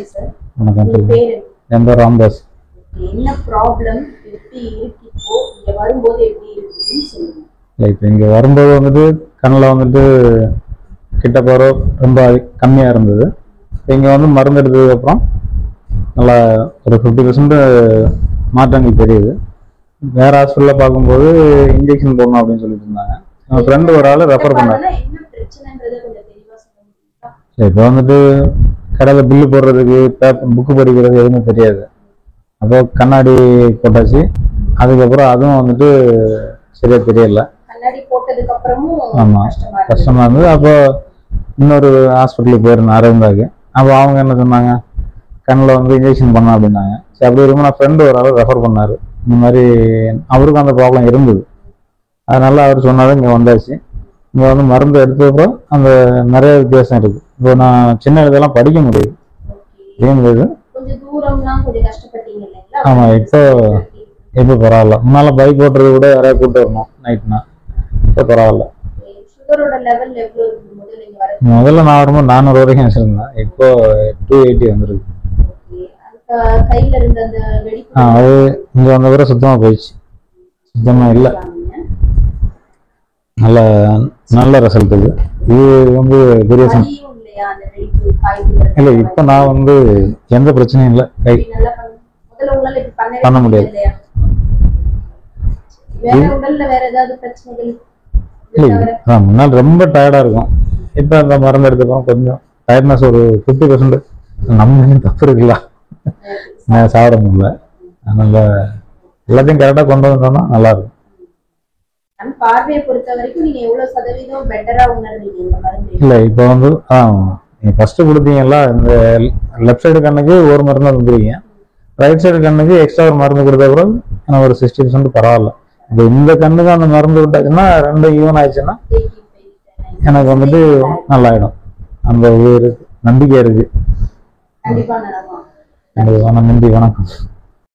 Sir. வணக்கம். உங்க பேர் என்ன? என் பேர் ராம்தாஸ். என்ன ப்ராப்ளம், எப்படி இருக்கு, இப்போ இங்க வரும்போது எப்படி இருக்குன்னு சொல்லுங்க. இப்போ இங்கே வரும்போது வந்துட்டு கண்ணில் வந்துட்டு கிட்ட போகிற ரொம்ப கம்மியாக இருந்தது. இங்கே வந்து மருந்து எடுத்ததுக்கப்புறம் நல்லா ஒரு 50% மாற்றங்கள் தெரியுது. வேறு ஹாஸ்பிட்டலில் பார்க்கும்போது இன்ஜெக்ஷன் போடணும் அப்படின்னு சொல்லிட்டு இருந்தாங்க. என் ஃப்ரெண்டு ஒரு ஆள் ரெஃபர் பண்ணாங்க. என்ன பிரச்சனைன்றதை கொஞ்சம் தெளிவா சொல்ல முடியுமா? இப்போ வந்துட்டு கடையில் பில்லு போடுறதுக்கு புக்கு படிக்கிறது எதுவுமே தெரியாது. அப்போ கண்ணாடி போட்டாச்சு. அதுக்கப்புறம் அதுவும் வந்துட்டு சரியா தெரியல. கண்ணாடி போட்டதுக்கு அப்புறமும் ஆமாம், கஷ்டமா இருந்தது. அப்போ இன்னொரு ஹாஸ்பிட்டலுக்கு போயிருந்தேன், அரவிந்தாக்கு. அப்போ அவங்க என்ன சொன்னாங்க, கண்ணில் வந்து இன்ஜெக்ஷன் பண்ணோம் அப்படின்னாங்க. சரி, அப்படி இருக்கும் நான் ஃப்ரெண்டு ஒரு ஆள் ரெஃபர் பண்ணார். இந்த மாதிரி அவருக்கும் அந்த ப்ராப்ளம் இருந்தது. அதனால அவர் சொன்னாலும் இங்கே வந்தாச்சு. இங்கே வந்து மருந்து எடுத்ததுக்கப்புறம் அந்த நிறைய வித்தியாசம் இருக்குது. இப்போ நான் சின்ன இதெல்லாம் படிக்க முடியுது. கொஞ்சம் தூரம்லாம் கொஞ்சம் கஷ்டப்பட்டீங்க இல்லைங்களா? ஆமாம், இப்போ பரவாயில்ல. முன்னால பைக் ஓட்டுறது கூட யாராவது கூப்பிட்டு வரணும் நைட்னா. இப்போ பரவாயில்ல. சுகரோட லெவல் எவ்வளவு இருக்கு முதல்ல நான் வரும்போது 400 வரைக்கும் வச்சிருந்தேன். இப்போ 280 வந்துருக்கு. கையில இருந்த அந்த அது இங்க வந்த பிறகு சுத்தமா போயிடுச்சு. சுத்தமா இல்லை. நல்ல நல்ல ரிசல்ட் இது. இது வந்து பெரிய இல்லை. இப்போ நான் வந்து எந்த பிரச்சனையும் இல்லை. கை பண்ண முடியாது. இல்லை, முன்னால் ரொம்ப டயர்டா இருக்கும். இப்போ அந்த மருந்து எடுத்துக்கோம், கொஞ்சம் டயர்ட்னஸ் ஒரு 50%. நம்ம தப்பு இருக்குல்ல, நான் சாப்பிட முடியல. அதனால எல்லாத்தையும் கரெக்டாக கொண்டு வந்தோம்னா நல்லா இருக்கும். பார்வையை பொறுத்த வரைக்கும் நீங்க எவ்வளவு சதவீதம் பெட்டரா உணர்றீங்க இந்த மருந்து? இல்லை, இப்போ வந்து நீங்க ஃபர்ஸ்ட் கொடுத்தீங்கல்ல, இந்த லெஃப்ட் சைடு கண்ணுக்கு ஒரு மருந்து வந்துருக்கீங்க, ரைட் சைடு கண்ணுக்கு எக்ஸ்ட்ரா ஒரு மருந்து கொடுத்த கூட எனக்கு ஒரு 60% பரவாயில்ல. இப்போ இந்த கண்ணுக்கு அந்த மருந்து விட்டாச்சுன்னா ரெண்டு ஈவன் ஆயிடுச்சுன்னா எனக்கு வந்துட்டு நல்லாயிடும். அந்த இது இருக்கு, நம்பிக்கை இருக்கு. கண்டிப்பா. நன்றி, வணக்கம்.